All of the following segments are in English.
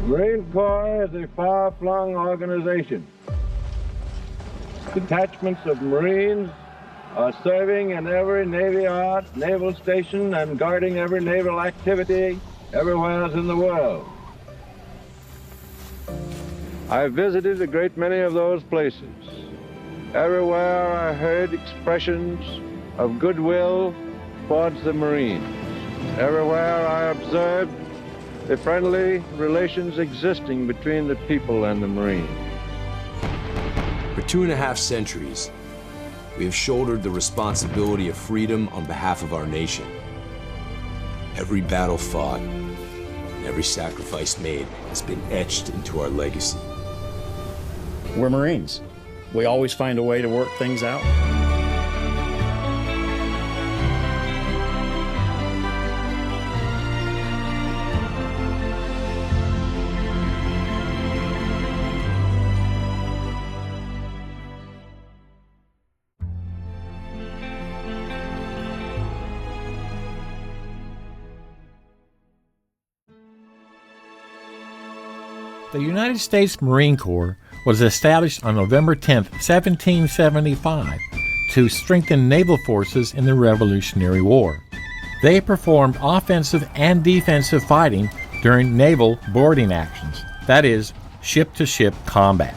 Marine Corps is a far-flung organization. Detachments of Marines are serving in every Navy yard, naval station, and guarding every naval activity everywhere in the world. I visited a great many of those places. Everywhere I heard expressions of goodwill towards the Marines. Everywhere I observed the friendly relations existing between the people and the Marines. For 2.5 centuries, we have shouldered the responsibility of freedom on behalf of our nation. Every battle fought and every sacrifice made has been etched into our legacy. We're Marines. We always find a way to work things out. The United States Marine Corps was established on November 10, 1775, to strengthen naval forces in the Revolutionary War. They performed offensive and defensive fighting during naval boarding actions, that is, ship-to-ship combat.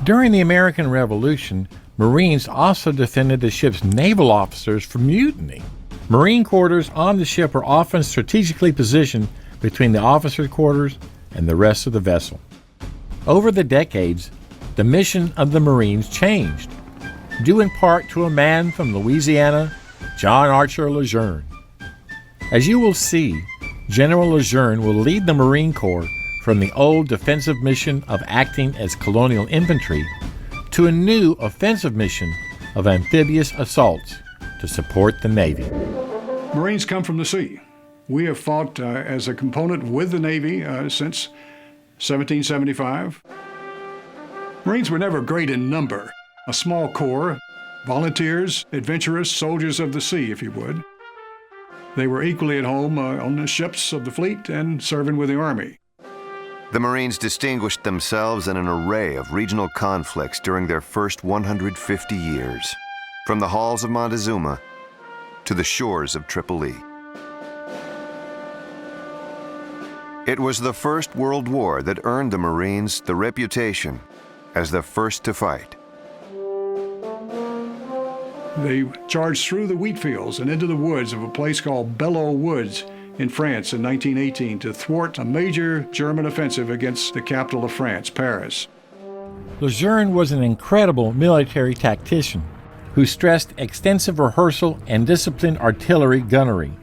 During the American Revolution, Marines also defended the ship's naval officers from mutiny. Marine quarters on the ship were often strategically positioned between the officers' quarters and the rest of the vessel. Over the decades, the mission of the Marines changed, due in part to a man from Louisiana, John Archer Lejeune. As you will see, General Lejeune will lead the Marine Corps from the old defensive mission of acting as colonial infantry to a new offensive mission of amphibious assaults to support the Navy. Marines come from the sea. We have fought as a component with the Navy since 1775. Marines were never great in number. A small corps, volunteers, adventurous, soldiers of the sea, if you would. They were equally at home on the ships of the fleet and serving with the Army. The Marines distinguished themselves in an array of regional conflicts during their first 150 years, from the halls of Montezuma to the shores of Tripoli. It was the First World War that earned the Marines the reputation as the first to fight. They charged through the wheat fields and into the woods of a place called Belleau Woods in France in 1918 to thwart a major German offensive against the capital of France, Paris. Lejeune was an incredible military tactician who stressed extensive rehearsal and disciplined artillery gunnery.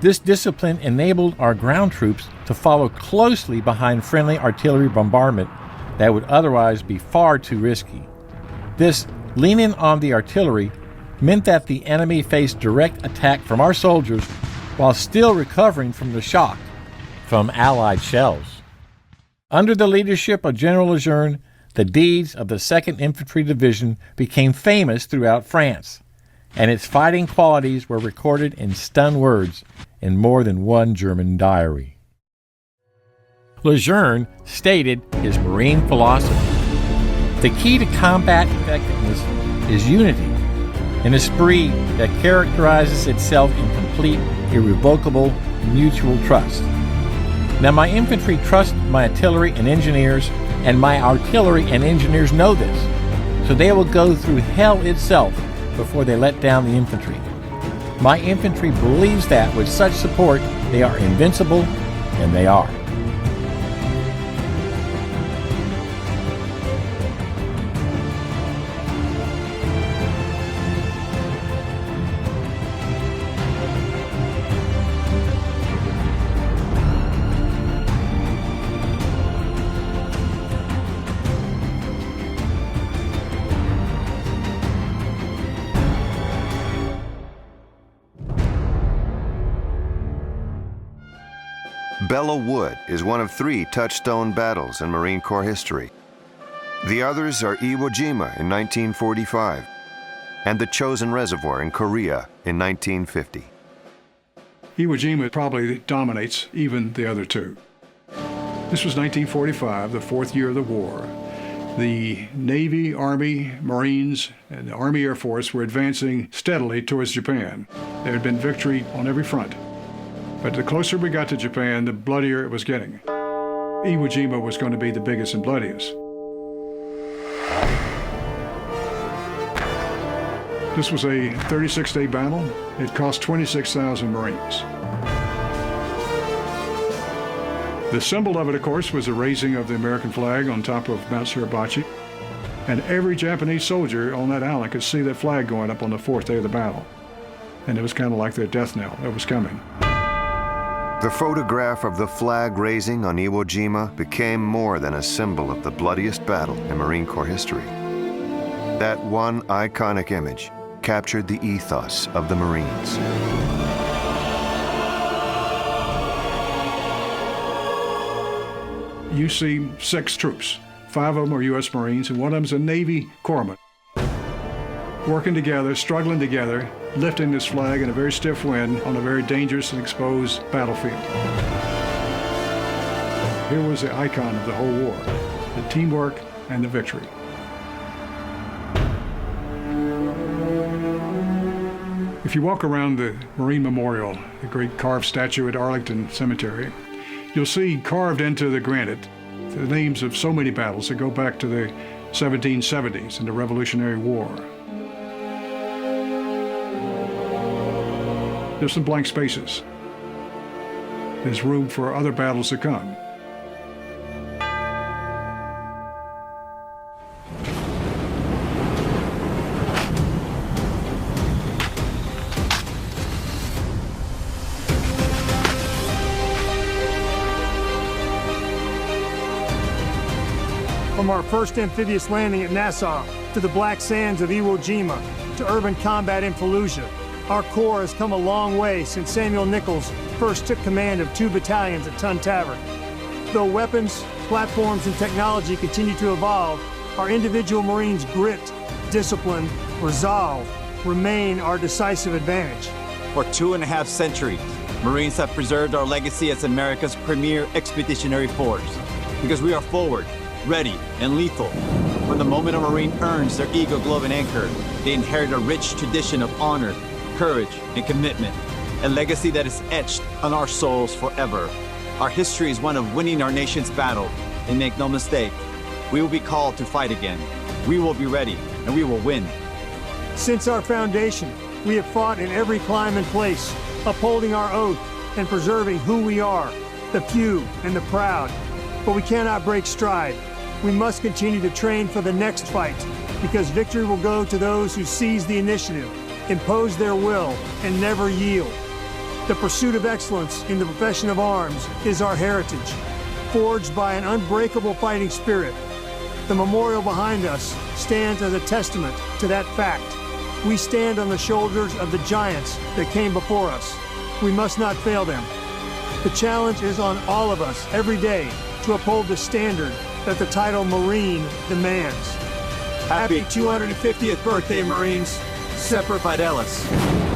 This discipline enabled our ground troops to follow closely behind friendly artillery bombardment that would otherwise be far too risky. This leaning on the artillery meant that the enemy faced direct attack from our soldiers while still recovering from the shock from Allied shells. Under the leadership of General Lejeune, the deeds of the 2nd Infantry Division became famous throughout France, and its fighting qualities were recorded in stun words in more than one German diary. Lejeune stated his Marine philosophy. The key to combat effectiveness is unity, an esprit that characterizes itself in complete, irrevocable, mutual trust. Now, my infantry trust my artillery and engineers, and my artillery and engineers know this, so they will go through hell itself before they let down the infantry. My infantry believes that with such support, they are invincible, and they are. Belleau Wood is one of 3 touchstone battles in Marine Corps history. The others are Iwo Jima in 1945 and the Chosin Reservoir in Korea in 1950. Iwo Jima probably dominates even the other 2. This was 1945, the fourth year of the war. The Navy, Army, Marines, and the Army Air Force were advancing steadily towards Japan. There had been victory on every front. But the closer we got to Japan, the bloodier it was getting. Iwo Jima was going to be the biggest and bloodiest. This was a 36-day battle. It cost 26,000 Marines. The symbol of it, of course, was the raising of the American flag on top of Mount Suribachi. And every Japanese soldier on that island could see that flag going up on the fourth day of the battle. And it was kind of like their death knell. It was coming. The photograph of the flag raising on Iwo Jima became more than a symbol of the bloodiest battle in Marine Corps history. That one iconic image captured the ethos of the Marines. You see 6 troops. 5 of them are U.S. Marines, and one of them's a Navy corpsman. Working together, struggling together, lifting this flag in a very stiff wind on a very dangerous and exposed battlefield. Here was the icon of the whole war, the teamwork and the victory. If you walk around the Marine Memorial, the great carved statue at Arlington Cemetery, you'll see carved into the granite the names of so many battles that go back to the 1770s and the Revolutionary War. There's some blank spaces. There's room for other battles to come. From our first amphibious landing at Nassau, to the black sands of Iwo Jima, to urban combat in Fallujah, our Corps has come a long way since Samuel Nichols first took command of 2 battalions at Tun Tavern. Though weapons, platforms, and technology continue to evolve, our individual Marines' grit, discipline, resolve remain our decisive advantage. For 2.5 centuries, Marines have preserved our legacy as America's premier expeditionary force, because we are forward, ready, and lethal. When the moment a Marine earns their Eagle Globe and Anchor, they inherit a rich tradition of honor, courage, and commitment, a legacy that is etched on our souls forever. Our history is one of winning our nation's battle, and make no mistake, we will be called to fight again. We will be ready, and we will win. Since our foundation, we have fought in every climb and place, upholding our oath and preserving who we are, the few and the proud. But we cannot break stride. We must continue to train for the next fight, because victory will go to those who seize the initiative, impose their will, and never yield. The pursuit of excellence in the profession of arms is our heritage, forged by an unbreakable fighting spirit. The memorial behind us stands as a testament to that fact. We stand on the shoulders of the giants that came before us. We must not fail them. The challenge is on all of us every day to uphold the standard that the title Marine demands. Happy 250th birthday, Marines. Semper Fidelis.